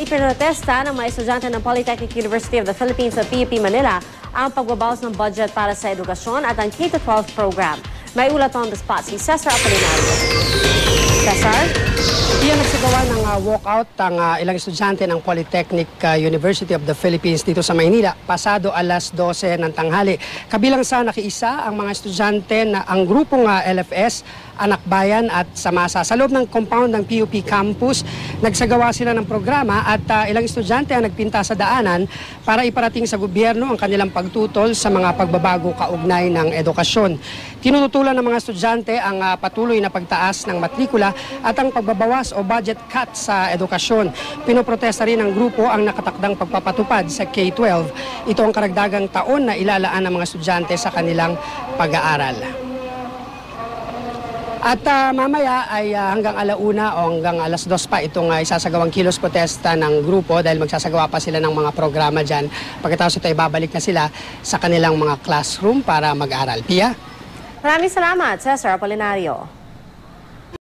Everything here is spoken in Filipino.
ipinrotesta ng mga estudyante ng Polytechnic University of the Philippines sa PUP Manila ang pagbabawas ng budget para sa edukasyon at ang K-12 program. May ulat on the spot si Cesar Apolinario. Cesar? Iyan nagsagawa ng walkout ang ilang estudyante ng Polytechnic University of the Philippines dito sa Maynila pasado alas 12 ng tanghali. Kabilang sa nakiisa ang mga estudyante na ang grupong LFS, Anak Bayan at Samasa. Sa loob ng compound ng PUP campus, nagsagawa sila ng programa at ilang estudyante ang nagpinta sa daanan para iparating sa gobyerno ang kanilang pagtutol sa mga pagbabago kaugnay ng edukasyon. Tinututulan ng mga estudyante ang patuloy na pagtaas ng matrikula at ang pagbabawas o budget cut sa edukasyon. Pinoprotesta rin ng grupo ang nakatakdang pagpapatupad sa K-12. Ito ang karagdagang taon na ilalaan ng mga estudyante sa kanilang pag-aaral. At mamaya ay hanggang alauna o hanggang alas 2 pa itong isasagawang kilos protesta ng grupo dahil magsasagawa pa sila ng mga programa dyan. Pagkatapos ito ay babalik na sila sa kanilang mga classroom para mag-aral. Pia? Maraming salamat, Cesar Apolinario.